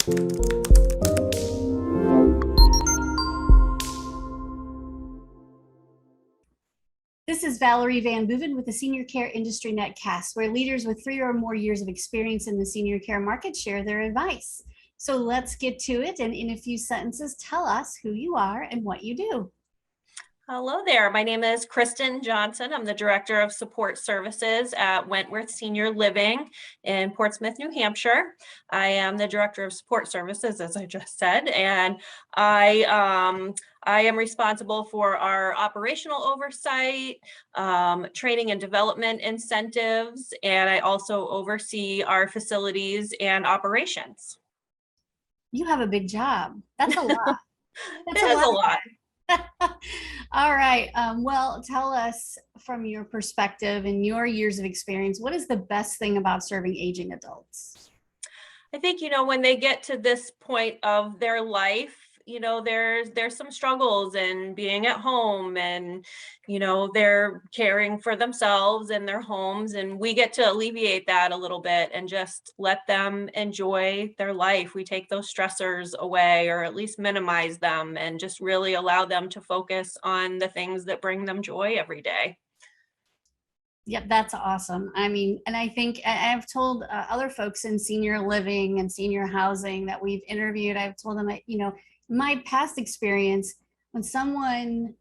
This is Valerie Van Boeven with the Senior Care Industry Netcast, where leaders with 3 or more years of experience in the senior care market share their advice. So let's get to it, and in a few sentences, tell us who you are and what you do. Hello there. My name is Kristin Johnson. I'm the Director of Support Services at Wentworth Senior Living in Portsmouth, New Hampshire. I am the Director of Support Services, as I just said, and I am responsible for our operational oversight, training and development incentives, and I also oversee our facilities and operations. You have a big job. That's a lot. That's a lot. All right. Well, tell us from your perspective and your years of experience, what is the best thing about serving aging adults? I think, when they get to this point of their life, there's some struggles in being at home and, they're caring for themselves and their homes, and we get to alleviate that a little bit and just let them enjoy their life. We take those stressors away, or at least minimize them, and just really allow them to focus on the things that bring them joy every day. Yep, that's awesome. I mean, and I think I've told other folks in senior living and senior housing that we've interviewed, I've told them that, my past experience, when someone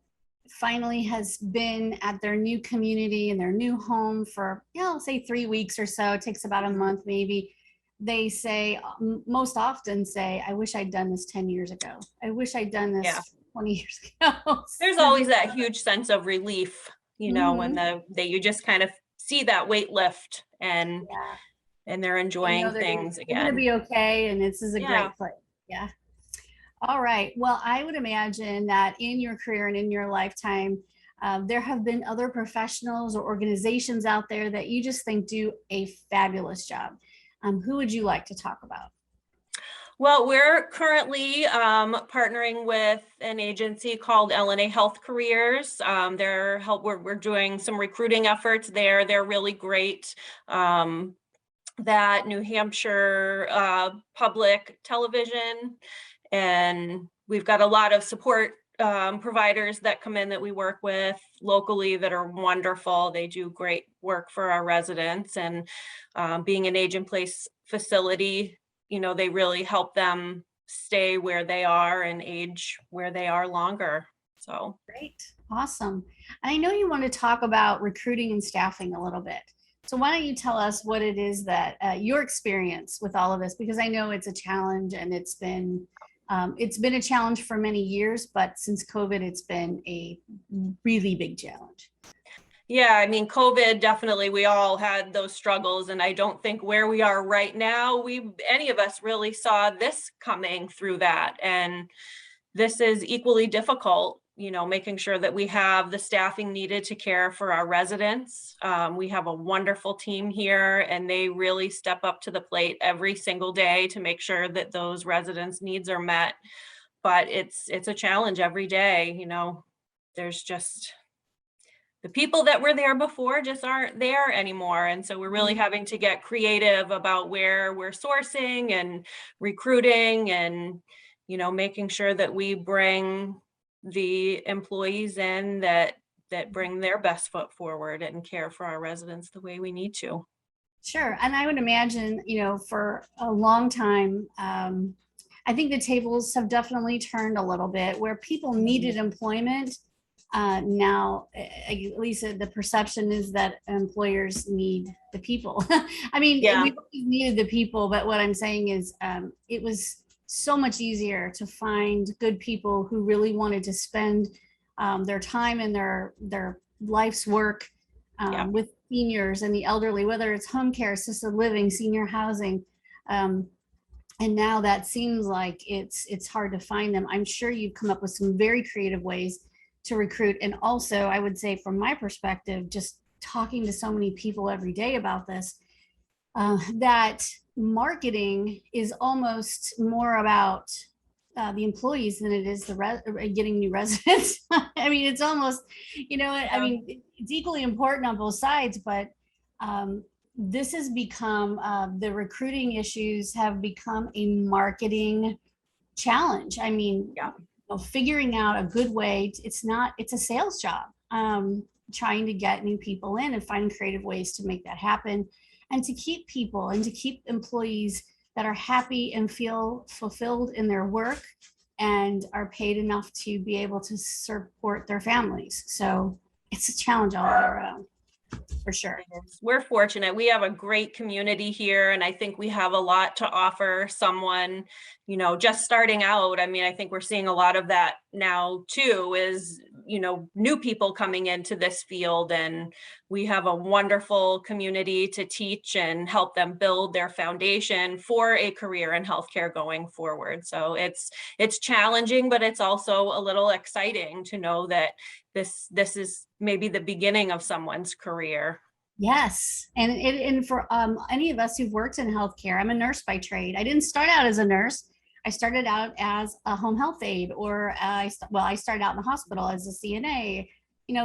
finally has been at their new community and their new home for, say 3 weeks or so, it takes about a month maybe, they say, most often say, I wish I'd done this 10 years ago. I wish I'd done this 20 years ago. There's always that huge sense of relief, when you just kind of see that weight lift and they're enjoying things again. It's going to be okay, and this is a great place. Yeah. All right. Well, I would imagine that in your career and in your lifetime, there have been other professionals or organizations out there that you just think do a fabulous job. Who would you like to talk about? Well, we're currently partnering with an agency called LNA Health Careers. We're doing some recruiting efforts there. They're really great. That New Hampshire public television, and we've got a lot of support providers that come in that we work with locally that are wonderful. They do great work for our residents, and being an age-in-place facility, they really help them stay where they are and age where they are longer. So great. Awesome. And I know you want to talk about recruiting and staffing a little bit. So why don't you tell us what it is that your experience with all of this, because I know it's a challenge, and it's been a challenge for many years, but since COVID, it's been a really big challenge. Yeah, I mean, COVID, definitely, we all had those struggles, and I don't think where we are right now, any of us really saw this coming through that. And this is equally difficult, making sure that we have the staffing needed to care for our residents. We have a wonderful team here, and they really step up to the plate every single day to make sure that those residents' needs are met. But it's a challenge every day. There's just the people that were there before just aren't there anymore. And so we're really having to get creative about where we're sourcing and recruiting, and, making sure that we bring the employees in that bring their best foot forward and care for our residents the way we need to. Sure. And I would imagine, for a long time, I think the tables have definitely turned a little bit where people needed employment. Now, at least the perception is that employers need the people. I mean, we always needed the people, but what I'm saying is it was so much easier to find good people who really wanted to spend their time and their life's work with seniors and the elderly, whether it's home care, assisted living, senior housing. And now that seems like it's hard to find them. I'm sure you've come up with some very creative ways to recruit. And also, I would say from my perspective, just talking to so many people every day about this, that marketing is almost more about the employees than it is getting new residents. I mean, it's almost, I mean, it's equally important on both sides, but this has become, the recruiting issues have become a marketing challenge. I mean, Yeah. figuring out a good way, it's a sales job. Trying to get new people in and finding creative ways to make that happen and to keep people and to keep employees that are happy and feel fulfilled in their work and are paid enough to be able to support their families. So it's a challenge all around, for sure. We're fortunate. We have a great community here, and I think we have a lot to offer someone, just starting out. I mean, I think we're seeing a lot of that now too, is, new people coming into this field, and we have a wonderful community to teach and help them build their foundation for a career in healthcare going forward. So it's challenging, but it's also a little exciting to know that this is maybe the beginning of someone's career. Yes. And for any of us who've worked in healthcare, I'm a nurse by trade. I didn't start out as a nurse. I started out as a home health aide, or I started out in the hospital as a CNA.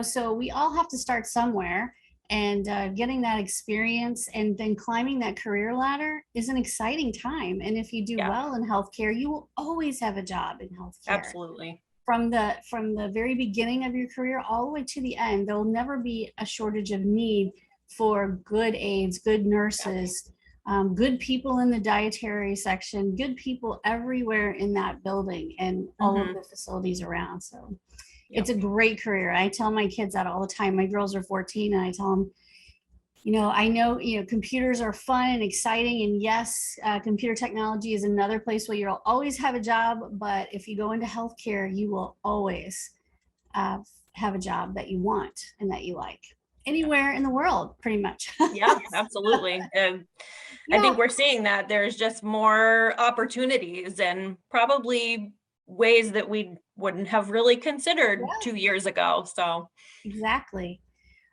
So we all have to start somewhere, and getting that experience and then climbing that career ladder is an exciting time. And if you do Yeah. well in healthcare, you will always have a job in healthcare. Absolutely. From the very beginning of your career all the way to the end, there'll never be a shortage of need for good aides, good nurses, good people in the dietary section, good people everywhere in that building and all of the facilities around. So it's a great career. I tell my kids that all the time. My girls are 14, and I tell them, I know, computers are fun and exciting. And yes, computer technology is another place where you'll always have a job. But if you go into healthcare, you will always have a job that you want and that you like anywhere in the world, pretty much. Yeah, absolutely. And I think we're seeing that there's just more opportunities and probably ways that we wouldn't have really considered 2 years ago. So Exactly.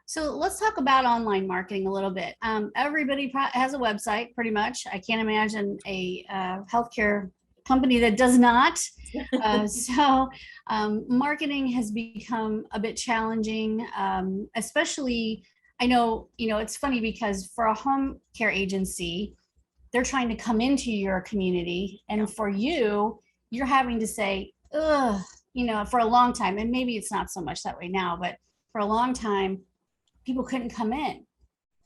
So let's talk about online marketing a little bit. Everybody has a website, pretty much. I can't imagine a healthcare company that does not. So marketing has become a bit challenging, especially. I know, it's funny because for a home care agency, they're trying to come into your community, and for you're having to say, ugh, for a long time, and maybe it's not so much that way now, but for a long time, people couldn't come in.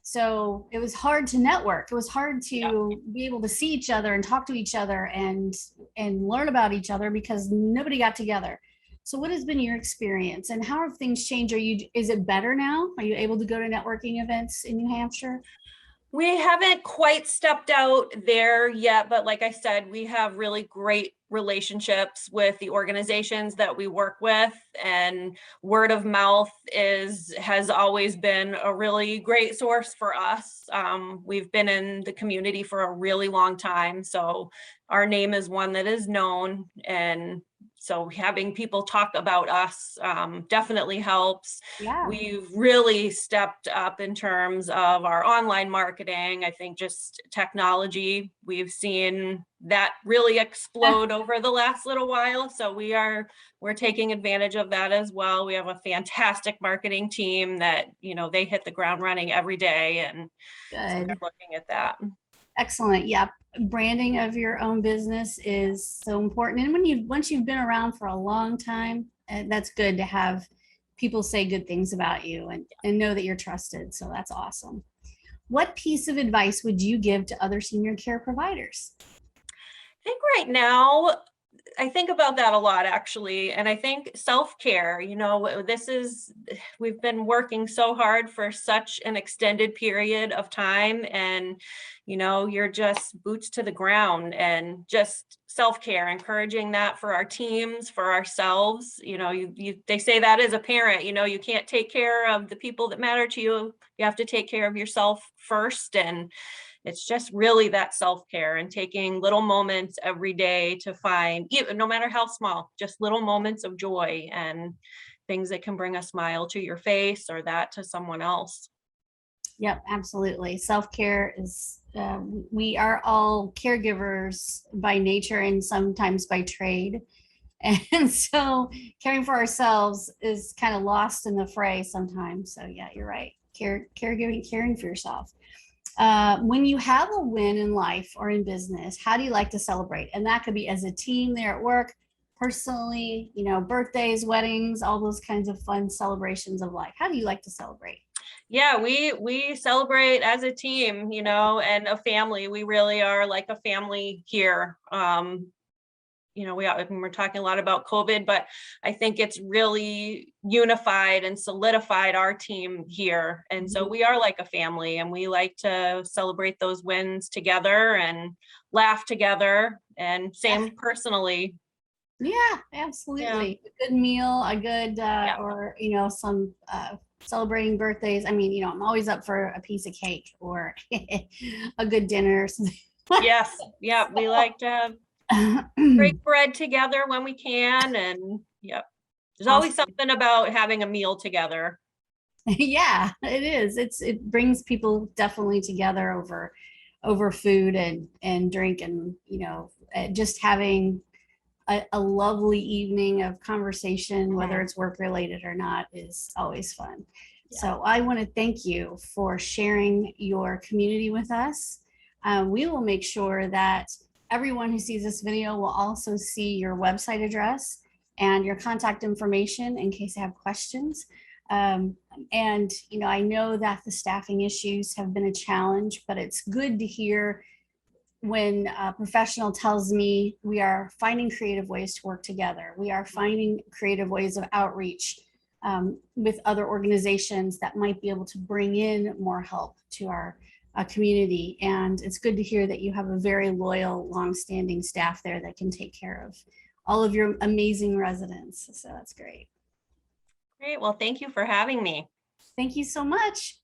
So it was hard to network. It was hard to be able to see each other and talk to each other and learn about each other because nobody got together. So what has been your experience, and how have things changed? Is it better now? Are you able to go to networking events in New Hampshire? we haven't quite stepped out there yet, but like I said, we have really great relationships with the organizations that we work with, and word of mouth has always been a really great source for us. We've been in the community for a really long time, so our name is one that is known, and so having people talk about us definitely helps. Yeah. We've really stepped up in terms of our online marketing. I think just technology, we've seen that really explode over the last little while. So we're taking advantage of that as well. We have a fantastic marketing team that, they hit the ground running every day. And so we're looking at that. Excellent. Yeah. Branding of your own business is so important. And once you've been around for a long time, that's good to have people say good things about you and know that you're trusted. So that's awesome. What piece of advice would you give to other senior care providers? I think right now, I think about that a lot, actually. And I think self-care, we've been working so hard for such an extended period of time, and, you're just boots to the ground, and just self-care, encouraging that for our teams, for ourselves. They say that as a parent, you can't take care of the people that matter to you. You have to take care of yourself first. And it's just really that self-care and taking little moments every day to find, even no matter how small, just little moments of joy and things that can bring a smile to your face or that to someone else. Yep, absolutely. Self-care is, we are all caregivers by nature and sometimes by trade. And so caring for ourselves is kind of lost in the fray sometimes. So yeah, you're right. Caring for yourself. When you have a win in life or in business, how do you like to celebrate? And that could be as a team there at work, personally, birthdays, weddings, all those kinds of fun celebrations of life. How do you like to celebrate? Yeah, we celebrate as a team, and a family. We really are like a family here. We're talking a lot about COVID, but I think it's really unified and solidified our team here. And so we are like a family, and we like to celebrate those wins together and laugh together, and same personally. Yeah, absolutely. A good meal, a good, or, some celebrating birthdays. I mean, I'm always up for a piece of cake or a good dinner. Yes. Yeah. We like to break bread together when we can. And there's always Awesome. something about having a meal together. Yeah, it is. It brings people definitely together over food and drink, and just having a lovely evening of conversation, whether it's work related or not, is always fun. Yeah. So I want to thank you for sharing your community with us. We will make sure that everyone who sees this video will also see your website address and your contact information in case they have questions. And I know that the staffing issues have been a challenge, but it's good to hear when a professional tells me we are finding creative ways to work together. We are finding creative ways of outreach with other organizations that might be able to bring in more help to our community. And it's good to hear that you have a very loyal, longstanding staff there that can take care of all of your amazing residents. So that's great. Great. Well, thank you for having me. Thank you so much.